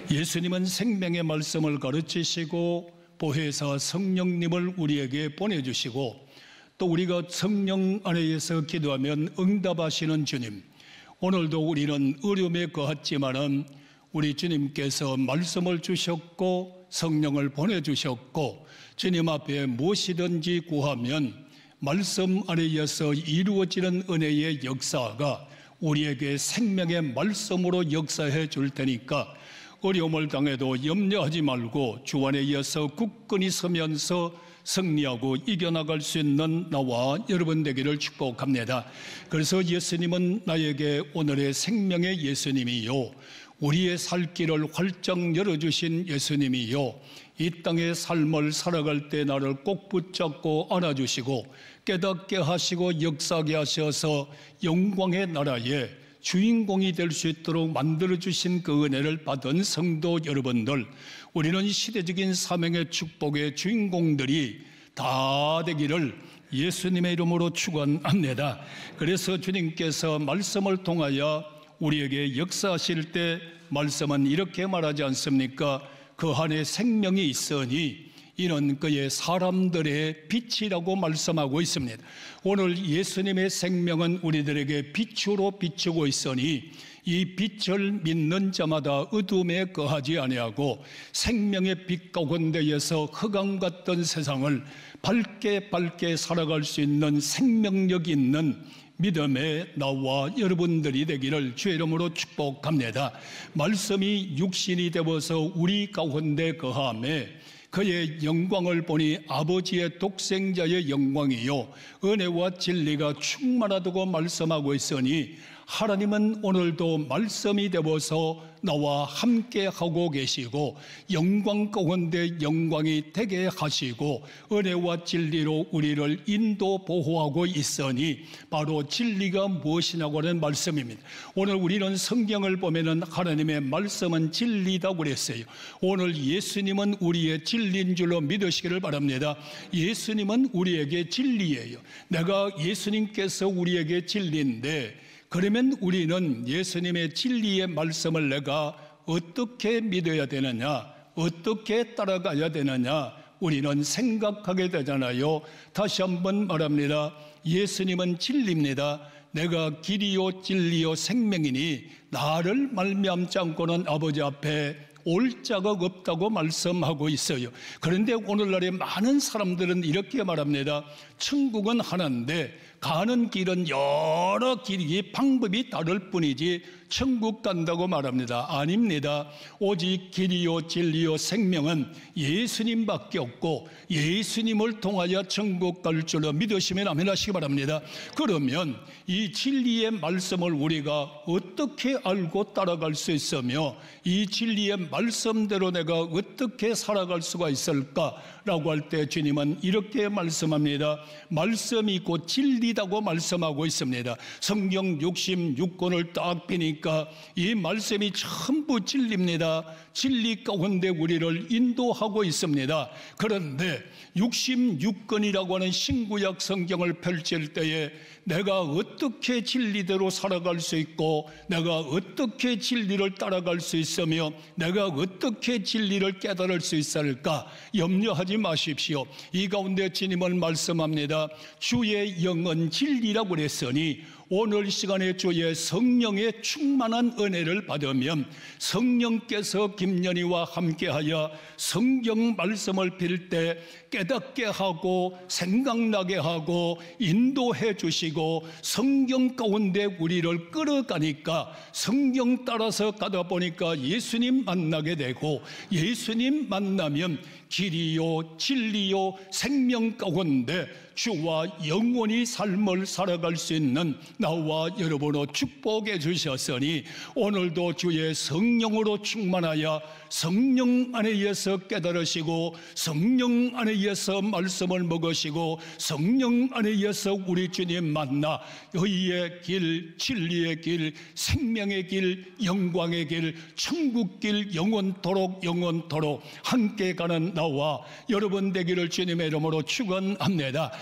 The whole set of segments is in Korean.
예수님은 생명의 말씀을 가르치시고 보혜사 성령님을 우리에게 보내주시고 또 우리가 성령 안에서 기도하면 응답하시는 주님, 오늘도 우리는 어려움에 거했지만은 우리 주님께서 말씀을 주셨고 성령을 보내주셨고 주님 앞에 무엇이든지 구하면 말씀 안에서 이루어지는 은혜의 역사가 우리에게 생명의 말씀으로 역사해 줄 테니까 어려움을 당해도 염려하지 말고 주 안에 이어서 굳건히 서면서 승리하고 이겨나갈 수 있는 나와 여러분 되기를 축복합니다. 그래서 예수님은 나에게 오늘의 생명의 예수님이요, 우리의 살 길을 활짝 열어주신 예수님이요, 이 땅의 삶을 살아갈 때 나를 꼭 붙잡고 안아주시고 깨닫게 하시고 역사하게 하셔서 영광의 나라에 주인공이 될 수 있도록 만들어주신 그 은혜를 받은 성도 여러분들, 우리는 시대적인 사명의 축복의 주인공들이 다 되기를 예수님의 이름으로 축원합니다. 그래서 주님께서 말씀을 통하여 우리에게 역사하실 때 말씀은 이렇게 말하지 않습니까? 그 안에 생명이 있으니 이는 그의 사람들의 빛이라고 말씀하고 있습니다. 오늘 예수님의 생명은 우리들에게 빛으로 비추고 있으니 이 빛을 믿는 자마다 어둠에 거하지 아니하고 생명의 빛 가운데에서 흑암 같던 세상을 밝게 살아갈 수 있는 생명력 있는 믿음의 나와 여러분들이 되기를 주의 이름으로 축복합니다. 말씀이 육신이 되어서 우리 가운데 거하매 그의 영광을 보니 아버지의 독생자의 영광이요 은혜와 진리가 충만하다고 말씀하고 있으니 하나님은 오늘도 말씀이 되어서 나와 함께 하고 계시고 영광 가운데 영광이 되게 하시고 은혜와 진리로 우리를 인도 보호하고 있으니 바로 진리가 무엇이냐고 하는 말씀입니다. 오늘 우리는 성경을 보면은 하나님의 말씀은 진리다 그랬어요. 오늘 예수님은 우리의 진리인 줄로 믿으시기를 바랍니다. 예수님은 우리에게 진리예요. 내가 예수님께서 우리에게 진리인데 그러면 우리는 예수님의 진리의 말씀을 내가 어떻게 믿어야 되느냐, 어떻게 따라가야 되느냐, 우리는 생각하게 되잖아요. 다시 한번 말합니다. 예수님은 진리입니다. 내가 길이요 진리요 생명이니 나를 말미암지 않고는 아버지 앞에 올 자가 없다고 말씀하고 있어요. 그런데 오늘날에 많은 사람들은 이렇게 말합니다. 천국은 하나인데 가는 길은 여러 길이 방법이 다를 뿐이지 천국 간다고 말합니다. 아닙니다. 오직 길이요 진리요 생명은 예수님밖에 없고 예수님을 통하여 천국 갈 줄로 믿으시면 아멘 하시기 바랍니다. 그러면 이 진리의 말씀을 우리가 어떻게 알고 따라갈 수 있으며 이 진리의 말씀대로 내가 어떻게 살아갈 수가 있을까라고 할 때 주님은 이렇게 말씀합니다. 말씀이 곧 진리다고 말씀하고 있습니다. 성경 66권을 딱 펴니까 이 말씀이 전부 진리입니다. 진리 가운데 우리를 인도하고 있습니다. 그런데 66권이라고 하는 신구약 성경을 펼칠 때에 내가 어떻게 진리대로 살아갈 수 있고 내가 어떻게 진리를 따라갈 수 있으며 내가 어떻게 진리를 깨달을 수 있을까 염려하지 마십시오. 이 가운데 주님은 말씀합니다. 주의 영은 진리라고 그랬으니 오늘 시간에 주의 성령의 충만한 은혜를 받으면 성령께서 김연희와 함께하여 성경 말씀을 빌 때 깨닫게 하고 생각나게 하고 인도해 주시고 성경 가운데 우리를 끌어가니까 성경 따라서 가다 보니까 예수님 만나게 되고 예수님 만나면 길이요 진리요 생명 가운데 주와 영원히 삶을 살아갈 수 있는 나와 여러분을 축복해 주셨으니 오늘도 주의 성령으로 충만하여 성령 안에 의해서 깨달으시고 성령 안에 의해서 말씀을 먹으시고 성령 안에 의해서 우리 주님 만나 의의 길, 진리의 길, 생명의 길, 영광의 길, 천국 길 영원토록 함께 가는 나와 여러분 되기를 주님의 이름으로 축원합니다.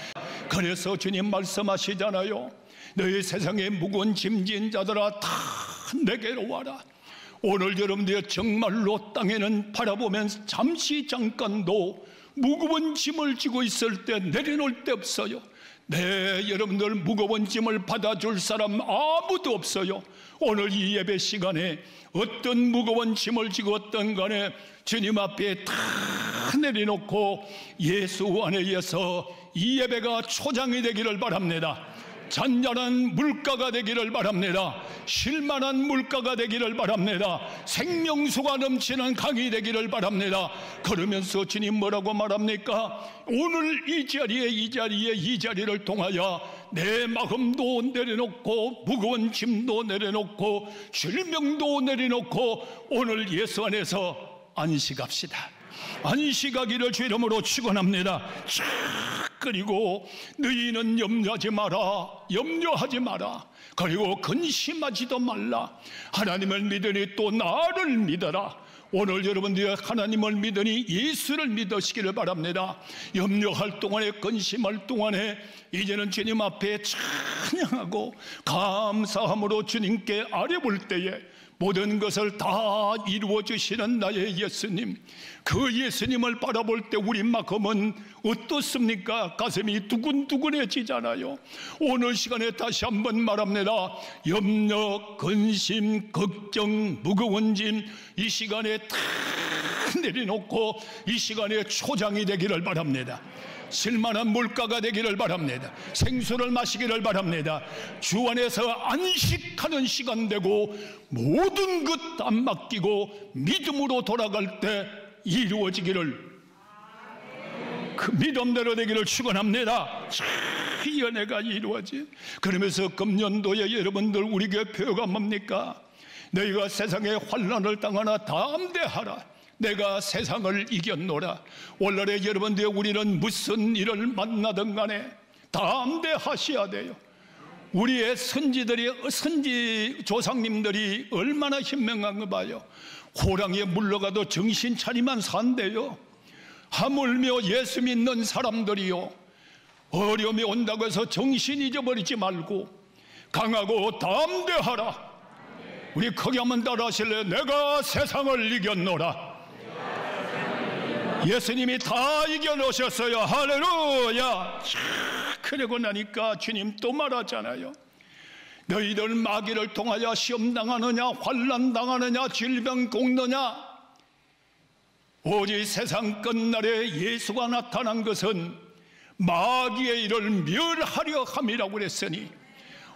그래서 주님 말씀하시잖아요. 너희 세상에 무거운 짐진 자들아 다 내게로 와라. 오늘 여러분들 정말로 땅에는 바라보면서 잠깐도 무거운 짐을 지고 있을 때 내려놓을 데 없어요. 여러분들 무거운 짐을 받아줄 사람 아무도 없어요. 오늘 이 예배 시간에 어떤 무거운 짐을 지고 어떤 간에 주님 앞에 다 내려놓고 예수 안에서 이 예배가 초장이 되기를 바랍니다. 잔잔한 물가가 되기를 바랍니다. 쉴만한 물가가 되기를 바랍니다. 생명수가 넘치는 강이 되기를 바랍니다. 그러면서 주님 뭐라고 말합니까? 오늘 이 자리를 통하여 내 마음도 내려놓고 무거운 짐도 내려놓고 질병도 내려놓고 오늘 예수 안에서 안식합시다. 안식하기를 주 이름으로 축원합니다. 그리고 너희는 염려하지 마라. 그리고 근심하지도 말라. 하나님을 믿으니 또 나를 믿어라. 오늘 여러분들이 하나님을 믿으니 예수를 믿으시기를 바랍니다. 염려할 동안에, 근심할 동안에 이제는 주님 앞에 찬양하고 감사함으로 주님께 아뢰볼 때에 모든 것을 다 이루어 주시는 나의 예수님, 그 예수님을 바라볼 때 우리 마음은 어떻습니까? 가슴이 두근두근해지잖아요. 오늘 시간에 다시 한번 말합니다. 염려, 근심, 걱정, 무거운 짐 이 시간에 다 내려놓고 이 시간에 초장이 되기를 바랍니다. 쓸만한 물가가 되기를 바랍니다. 생수를 마시기를 바랍니다. 주 안에서 안식하는 시간 되고 모든 것 안 맡기고 믿음으로 돌아갈 때 이루어지기를, 그 믿음대로 되기를 축원합니다. 이 은혜가 이루어지. 그러면서 금년도에 여러분들 우리 교회가 뭡니까? 너희가 세상에 환난을 당하나 담대하라. 내가 세상을 이겼노라. 오늘의 여러분들 우리는 무슨 일을 만나든 간에 담대하셔야 돼요. 우리의 선지 조상님들이 얼마나 현명한 거 봐요. 호랑이에 물러가도 정신 차리만 산대요. 하물며 예수 믿는 사람들이요, 어려움이 온다고 해서 정신 잊어버리지 말고 강하고 담대하라. 우리 크게 한번 따라 하실래요? 내가 세상을 이겼노라. 예수님이 다 이겨놓으셨어요. 할렐루야. 그러고 나니까 주님 또 말하잖아요. 너희들 마귀를 통하여 시험 당하느냐, 환난 당하느냐, 질병 겪느냐, 오직 세상 끝날에 예수가 나타난 것은 마귀의 일을 멸하려 함이라고 그랬으니,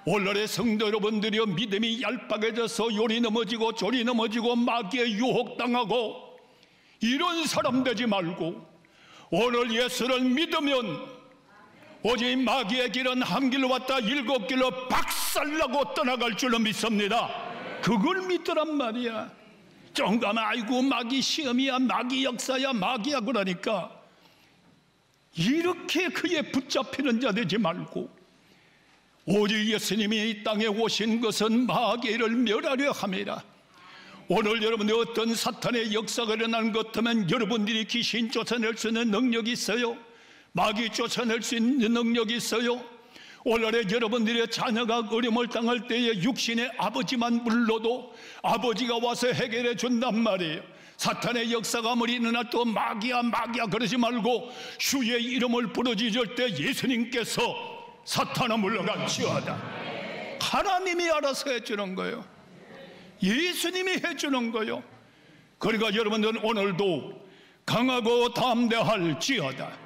오늘의 성도 여러분들이여 믿음이 얄팍해져서 요리 넘어지고 조리 넘어지고 마귀의 유혹당하고 이런 사람 되지 말고 오늘 예수를 믿으면 오직 마귀의 길은 한 길로 왔다 7길로 박살나고 떠나갈 줄로 믿습니다. 그걸 믿더란 말이야. 좀 가면 아이고 마귀 시험이야, 마귀 역사야, 마귀야 그러니까 이렇게 그에 붙잡히는 자 되지 말고 오직 예수님이 이 땅에 오신 것은 마귀의 일을 멸하려 함이라. 오늘 여러분들 어떤 사탄의 역사가 일어나는 것 같으면 여러분들이 귀신 쫓아낼 수 있는 능력이 있어요. 마귀 쫓아낼 수 있는 능력이 있어요. 오늘의 여러분들의 자녀가 어려움을 당할 때에 육신의 아버지만 불러도 아버지가 와서 해결해 준단 말이에요. 사탄의 역사가 아무리 일어나도 마귀야 그러지 말고 주의 이름을 부르짖을 때 예수님께서 사탄아 물러갈지어다. 하나님이 알아서 해주는 거예요. 예수님이 해주는 거예요. 그러니까 여러분들은 오늘도 강하고 담대할지어다.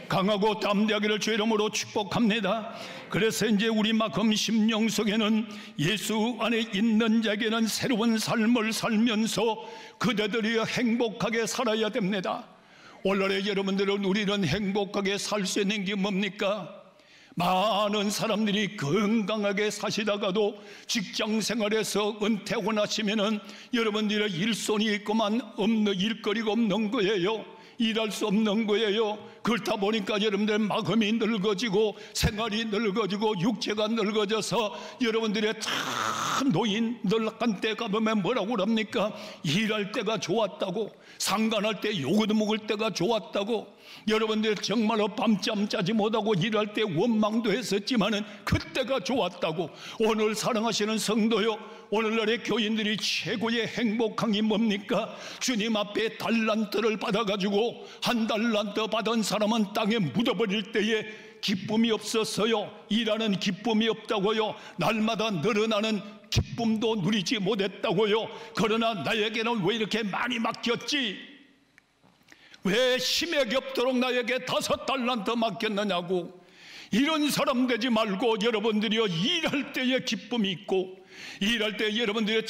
강하고 담대하기를 주 이름으로 축복합니다. 그래서 이제 우리 마음 심령 속에는 예수 안에 있는 자에게는 새로운 삶을 살면서 그대들이 행복하게 살아야 됩니다. 오늘의 여러분들은 우리는 행복하게 살 수 있는 게 뭡니까? 많은 사람들이 건강하게 사시다가도 직장 생활에서 은퇴하고 나시면은 여러분들의 일손이 있고만 없는 일거리가 없는 거예요. 일할 수 없는 거예요. 그렇다 보니까 여러분들 마음이 늙어지고 생활이 늙어지고 육체가 늙어져서 여러분들의 참 노인 늙은 때가 보면 뭐라고 그럽니까? 일할 때가 좋았다고, 상관할 때 요거도 먹을 때가 좋았다고, 여러분들 정말로 밤잠 자지 못하고 일할 때 원망도 했었지만은 그때가 좋았다고. 오늘 사랑하시는 성도요, 오늘날의 교인들이 최고의 행복한 게 뭡니까? 주님 앞에 달란트를 받아가지고 한 달란트 받은 사람은 땅에 묻어버릴 때에 기쁨이 없었어요. 일하는 기쁨이 없다고요. 날마다 늘어나는 기쁨도 누리지 못했다고요. 그러나 나에게는 왜 이렇게 많이 맡겼지? 왜 심하게 없도록 나에게 5달란트 맡겼느냐고. 이런 사람 되지 말고 여러분들이요, 일할 때에 기쁨이 있고, 일할 때 여러분들이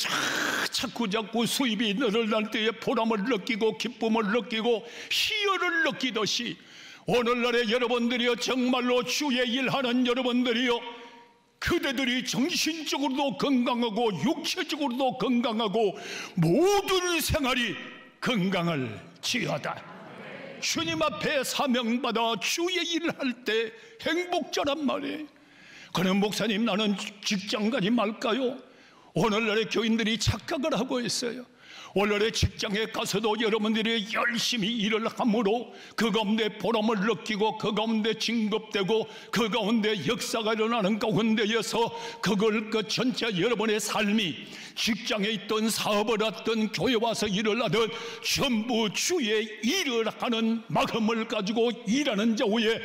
자꾸 수입이 늘어날 때에 보람을 느끼고 기쁨을 느끼고 희열을 느끼듯이, 오늘날에 여러분들이요, 정말로 주의 일하는 여러분들이요, 그대들이 정신적으로도 건강하고 육체적으로도 건강하고 모든 생활이 건강을 지어다. 주님 앞에 사명받아 주의 일을 할 때 행복자란 말이에요. 그럼 목사님, 나는 직장 가지 말까요? 오늘날의 교인들이 착각을 하고 있어요. 오늘날의 직장에 가서도 여러분들이 열심히 일을 함으로 그 가운데 보람을 느끼고 그 가운데 진급되고 그 가운데 역사가 일어나는 가운데에서 그걸 전체 여러분의 삶이 직장에 있던 사업을 하든 교회 와서 일을 하든 전부 주의 일을 하는 마음을 가지고 일하는 자후에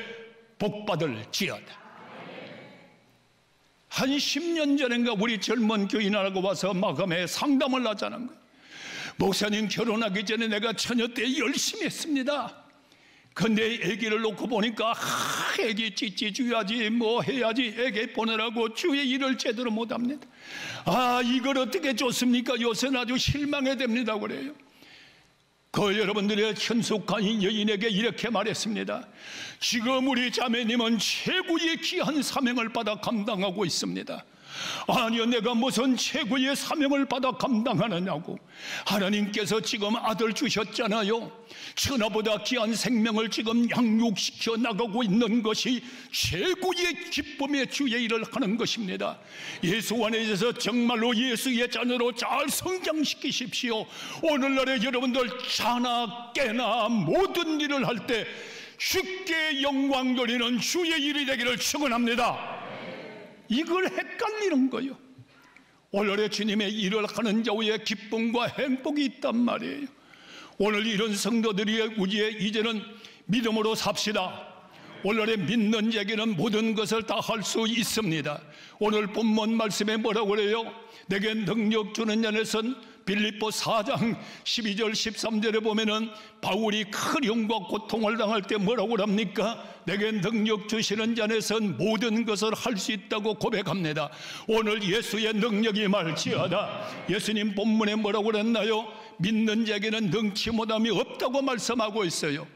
복받을지어다. 한 10년 전인가 우리 젊은 교인하고 와서 마감에 상담을 하자는 거예요. 목사님, 결혼하기 전에 내가 처녀 때 열심히 했습니다. 근데 아기를 놓고 보니까 아기 찌찌 줘야지 뭐 해야지 아기 보내라고 주의 일을 제대로 못합니다. 이걸 어떻게 줬습니까? 요새는 아주 실망해 됩니다. 그래요. 그 여러분들의 현숙한 여인에게 이렇게 말했습니다. 지금 우리 자매님은 최고의 귀한 사명을 받아 감당하고 있습니다. 아니요, 내가 무슨 최고의 사명을 받아 감당하느냐고. 하나님께서 지금 아들 주셨잖아요. 천하보다 귀한 생명을 지금 양육시켜 나가고 있는 것이 최고의 기쁨의 주의 일을 하는 것입니다. 예수 안에서 정말로 예수의 자녀로 잘 성장시키십시오. 오늘날의 여러분들 자나 깨나 모든 일을 할 때 주께 영광 돌리는 주의 일이 되기를 축원합니다. 이걸 헷갈리는 거예요. 오늘의 주님의 일을 하는 자후에 기쁨과 행복이 있단 말이에요. 오늘 이런 성도들이 우리의 이제는 믿음으로 삽시다. 오늘의 믿는 자에게는 모든 것을 다 할 수 있습니다. 오늘 본문 말씀에 뭐라고 그래요? 내게 능력 주는 자는 빌립보 4장 12절 13절에 보면은 바울이 큰 형과 고통을 당할 때 뭐라고 합니까? 내게 능력 주시는 자는 모든 것을 할 수 있다고 고백합니다. 오늘 예수의 능력이 말지어다. 예수님 본문에 뭐라고 그랬나요? 믿는 자에게는 능치 못함이 없다고 말씀하고 있어요.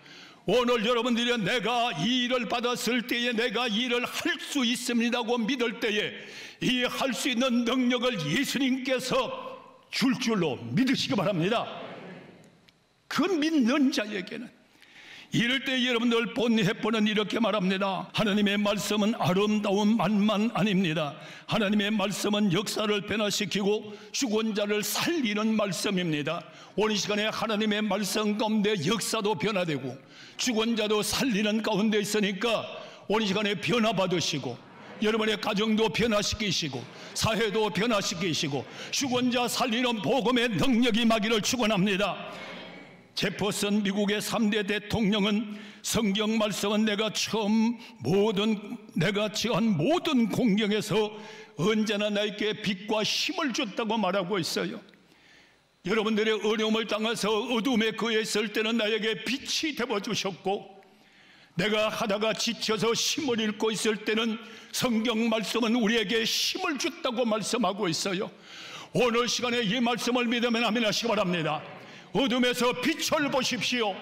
오늘 여러분들이 내가 이 일을 받았을 때에 내가 이 일을 할 수 있습니다고 믿을 때에 이 할 수 있는 능력을 예수님께서 줄 줄로 믿으시기 바랍니다. 그 믿는 자에게는. 이럴 때 여러분들 본해보는 이렇게 말합니다. 하나님의 말씀은 아름다운 말만 아닙니다. 하나님의 말씀은 역사를 변화시키고 죽은 자를 살리는 말씀입니다. 오늘 시간에 하나님의 말씀 가운데 역사도 변화되고 죽은 자도 살리는 가운데 있으니까 오늘 시간에 변화받으시고 여러분의 가정도 변화시키시고 사회도 변화시키시고 죽은 자 살리는 복음의 능력이 임하기를 축원합니다. 제퍼슨 미국의 3대 대통령은 성경 말씀은 내가 처한 모든 공경에서 언제나 나에게 빛과 힘을 줬다고 말하고 있어요. 여러분들의 어려움을 당해서 어둠에 거했을 때는 나에게 빛이 되어주셨고, 내가 하다가 지쳐서 힘을 잃고 있을 때는 성경 말씀은 우리에게 힘을 줬다고 말씀하고 있어요. 오늘 시간에 이 말씀을 믿으면 아멘 하시기 바랍니다. 어둠에서 빛을 보십시오.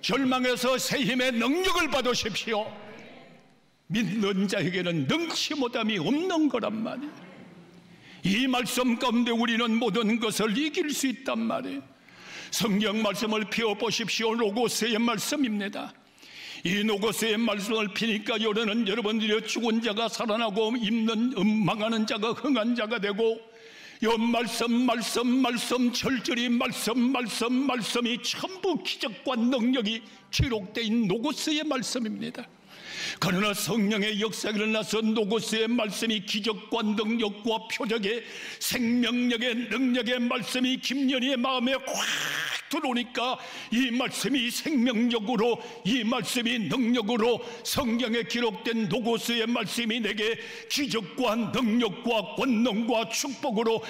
절망에서 새 힘의 능력을 받으십시오. 믿는 자에게는 능치 못함이 없는 거란 말이에요. 이 말씀 가운데 우리는 모든 것을 이길 수 있단 말이에요. 성경 말씀을 피워보십시오. 로고스의 말씀입니다. 이 로고스의 말씀을 피니까 여러분들이 죽은 자가 살아나고 망하는 자가 흥한 자가 되고, 이 말씀 철저히 말씀이 전부 기적과 능력이 기록되어 있는 로고스의 말씀입니다. 그러나 성령의 역사가 일어나서 노고스의 말씀이 기적과 능력과 표적의 생명력의 능력의 말씀이 김연희의 마음에 확 들어오니까 이 말씀이 생명력으로, 이 말씀이 능력으로, 성경에 기록된 노고스의 말씀이 내게 기적과 능력과 권능과 축복으로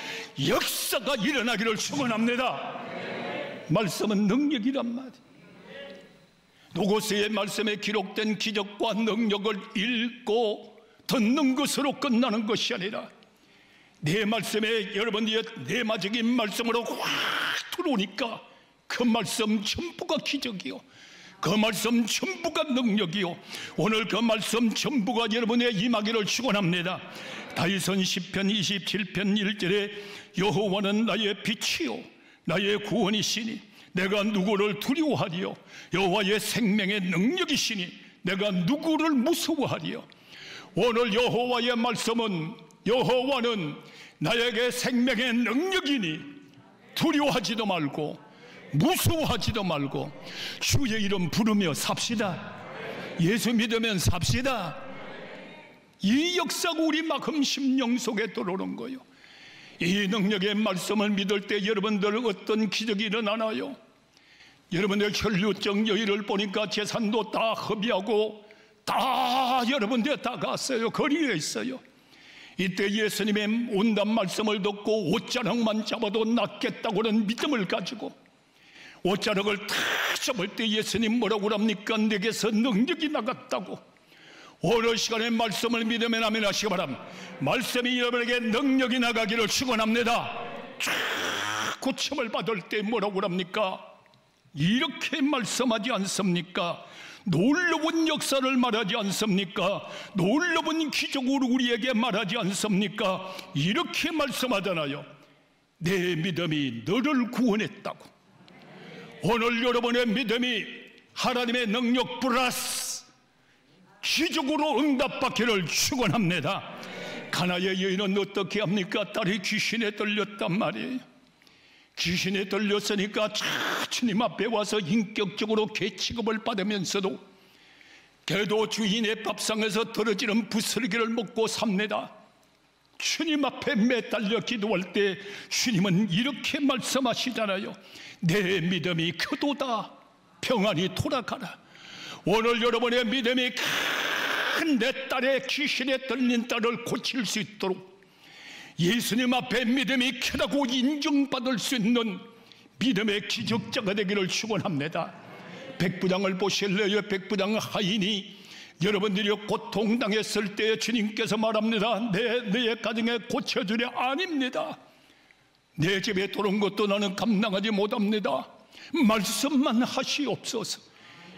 역사가 일어나기를 축원합니다. 말씀은 능력이란 말이에요. 노고스의 말씀에 기록된 기적과 능력을 읽고 듣는 것으로 끝나는 것이 아니라 내 말씀에 여러분들의 내마적인 말씀으로 확 들어오니까 그 말씀 전부가 기적이요, 그 말씀 전부가 능력이요, 오늘 그 말씀 전부가 여러분의 임하기를 축원합니다. 다윗은 시편 27편 1절에 여호와는 나의 빛이요 나의 구원이시니 내가 누구를 두려워하리요, 여호와의 생명의 능력이시니 내가 누구를 무서워하리요. 오늘 여호와의 말씀은, 여호와는 나에게 생명의 능력이니 두려워하지도 말고 무서워하지도 말고 주의 이름 부르며 삽시다. 예수 믿으면 삽시다. 이 역사가 우리 마음 심령 속에 들어오는 거예요. 이 능력의 말씀을 믿을 때 여러분들 어떤 기적이 일어나나요? 여러분들 혈류증 여인을 보니까 재산도 다 허비하고 다 여러분들 다 갔어요. 거리에 있어요. 이때 예수님의 온단 말씀을 듣고 옷자락만 잡아도 낫겠다고는 믿음을 가지고 옷자락을 다 잡을 때 예수님 뭐라고 합니까? 내게서 능력이 나갔다고. 오늘 시간에 말씀을 믿으면 아멘 하시기 바랍니다. 말씀이 여러분에게 능력이 나가기를 축원합니다. 쫙 고침을 받을 때 뭐라고 합니까? 이렇게 말씀하지 않습니까? 놀라운 역사를 말하지 않습니까? 놀라운 기적으로 우리에게 말하지 않습니까? 이렇게 말씀하잖아요. 내 믿음이 너를 구원했다고. 오늘 여러분의 믿음이 하나님의 능력 플러스 기적으로 응답받기를 축원합니다. 가나의 여인은 어떻게 합니까? 딸이 귀신에 들렸단 말이에요. 귀신에 들렸으니까 주님 앞에 와서 인격적으로 개 취급을 받으면서도 걔도 주인의 밥상에서 떨어지는 부스러기를 먹고 삽니다. 주님 앞에 매달려 기도할 때 주님은 이렇게 말씀하시잖아요. 내 믿음이 크도다. 평안히 돌아가라. 오늘 여러분의 믿음이 큰 내 딸의 귀신에 들린 딸을 고칠 수 있도록 예수님 앞에 믿음이 크다고 인정받을 수 있는 믿음의 기적자가 되기를 축원합니다. 백부장을 보실래요? 백부장 하인이 여러분들이 고통당했을 때 주님께서 말합니다. 내 가정에 고쳐주려 아닙니다. 내 집에 들어온 것도 나는 감당하지 못합니다. 말씀만 하시옵소서.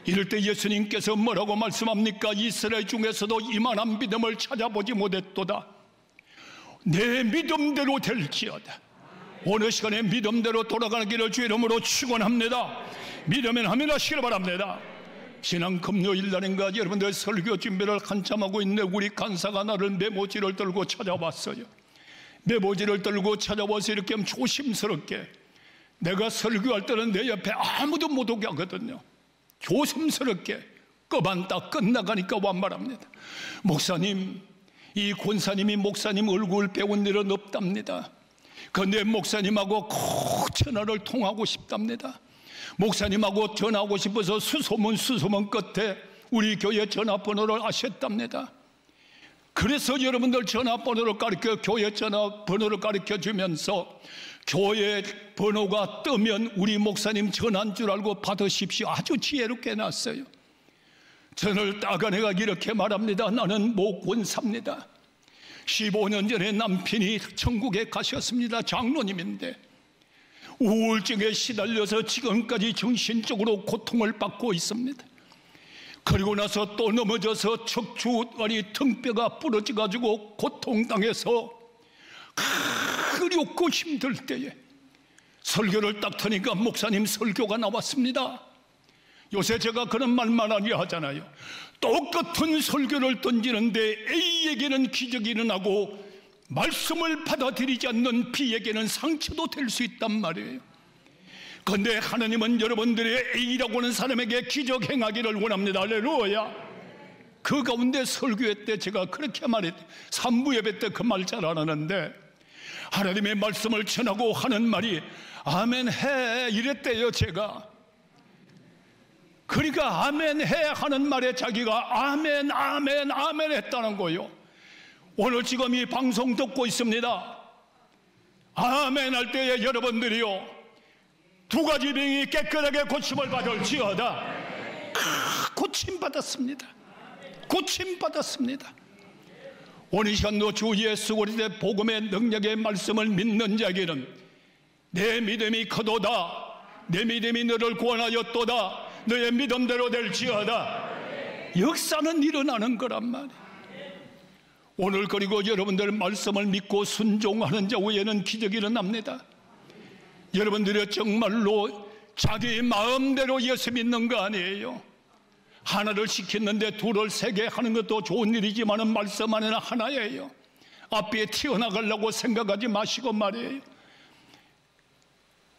이럴 때 예수님께서 뭐라고 말씀합니까? 이스라엘 중에서도 이만한 믿음을 찾아보지 못했도다. 내 믿음대로 될지어다. 오늘 시간에 믿음대로 돌아가기를 주의 이름으로 축원합니다. 믿으면 아멘 하시길 바랍니다. 지난 금요일 날인가 여러분들 설교 준비를 한참 하고 있는데 우리 간사가 나를 메모지를 들고 찾아왔어요. 메모지를 들고 찾아와서 이렇게 조심스럽게, 내가 설교할 때는 내 옆에 아무도 못 오게 하거든요. 조심스럽게 끄반딱 끝나가니까 완말합니다. 목사님, 이 권사님이 목사님 얼굴 배운 일은 없답니다. 그런데 목사님하고 꼭 전화를 통하고 싶답니다. 목사님하고 전화하고 싶어서 수소문 끝에 우리 교회 전화번호를 아셨답니다. 그래서 여러분들 전화번호를 교회 전화번호를 가르쳐 주면서 교회 번호가 뜨면 우리 목사님 전화인 줄 알고 받으십시오. 아주 지혜롭게 해놨어요. 저를 따가내가 이렇게 말합니다. 나는 모 권사입니다. 15년 전에 남편이 천국에 가셨습니다. 장로님인데 우울증에 시달려서 지금까지 정신적으로 고통을 받고 있습니다. 그리고 나서 또 넘어져서 척추 등뼈가 부러져가지고 고통당해서 그리고 힘들 때에 설교를 딱 트니까 목사님 설교가 나왔습니다. 요새 제가 그런 말만 하려 하잖아요. 똑같은 설교를 던지는데 A에게는 기적이 일어나고 말씀을 받아들이지 않는 B에게는 상처도 될 수 있단 말이에요. 그런데 하나님은 여러분들의 A라고 하는 사람에게 기적 행하기를 원합니다. 할렐루야. 그 가운데 설교회 때 제가 그렇게 말했어요. 3부 예배 때 그 말 잘 안 하는데 하나님의 말씀을 전하고 하는 말이 아멘 해 이랬대요. 제가 그러니까 아멘 해 하는 말에 자기가 아멘 아멘 아멘 했다는 거예요. 오늘 지금 이 방송 듣고 있습니다. 아멘 할 때에 여러분들이요, 두 가지 병이 깨끗하게 고침을 받을지어다. 고침받았습니다. 고침받았습니다. 오늘 시간도 주 예수 그리스도의 복음의 능력의 말씀을 믿는 자에게는 내 믿음이 크도다, 내 믿음이 너를 구원하였도다, 너의 믿음대로 될지어다. 역사는 일어나는 거란 말이에요. 오늘 그리고 여러분들 말씀을 믿고 순종하는 자 외에는 기적이 일어납니다. 여러분들이 정말로 자기 마음대로 예수 믿는 거 아니에요. 하나를 시켰는데 둘을 세 개 하는 것도 좋은 일이지만 말씀 안에는 하나예요. 앞에 튀어나가려고 생각하지 마시고 말이에요.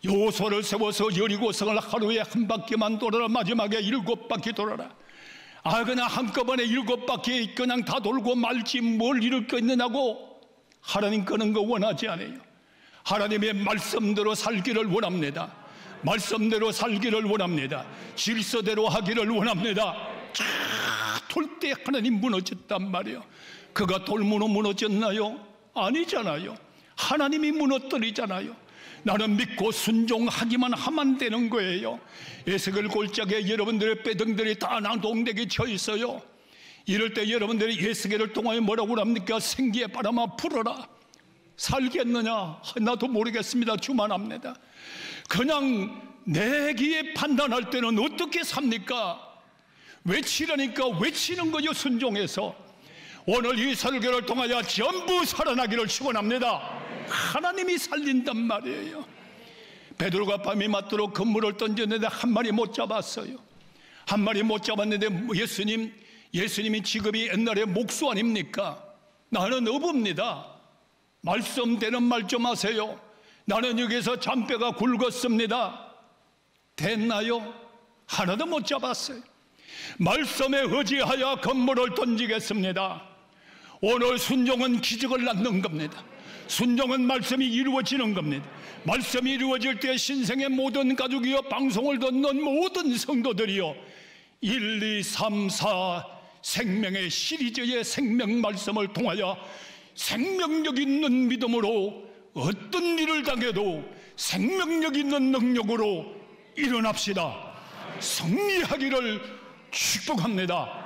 요소를 세워서 여리고성을 하루에 한 바퀴만 돌아라. 마지막에 7바퀴 돌아라. 그냥 한꺼번에 7바퀴 그냥 다 돌고 말지 뭘 이룰 거 있느냐고. 하나님 그런 거 원하지 않아요. 하나님의 말씀대로 살기를 원합니다. 말씀대로 살기를 원합니다. 질서대로 하기를 원합니다. 돌 때 하나님 무너졌단 말이에요. 그가 돌문으로 무너졌나요? 아니잖아요. 하나님이 무너뜨리잖아요. 나는 믿고 순종하기만 하면 되는 거예요. 에스겔 골짜기에 여러분들의 빼등들이 다 낭동되게 쳐 있어요. 이럴 때 여러분들이 에스겔을 통하여 뭐라고 합니까? 생기의 바람아 불어라. 살겠느냐? 나도 모르겠습니다. 주만 압니다. 그냥 내기에 판단할 때는 어떻게 삽니까? 외치라니까 외치는 거죠. 순종해서. 오늘 이 설교를 통하여 전부 살아나기를 축원합니다. 하나님이 살린단 말이에요. 베드로가 밤이 맞도록 그물을 던졌는데 한 마리 못 잡았어요. 한 마리 못 잡았는데 예수님이 직업이 옛날에 목수 아닙니까? 나는 어부입니다. 말씀되는 말 좀 하세요. 나는 여기서 잔뼈가 굵었습니다. 됐나요? 하나도 못 잡았어요. 말씀에 의지하여 그물을 던지겠습니다. 오늘 순종은 기적을 낳는 겁니다. 순종은 말씀이 이루어지는 겁니다. 말씀이 이루어질 때 신생의 모든 가족이여 방송을 듣는 모든 성도들이여 1, 2, 3, 4 생명의 시리즈의 생명 말씀을 통하여 생명력 있는 믿음으로 어떤 일을 당해도 생명력 있는 능력으로 일어납시다. 승리하기를 축복합니다.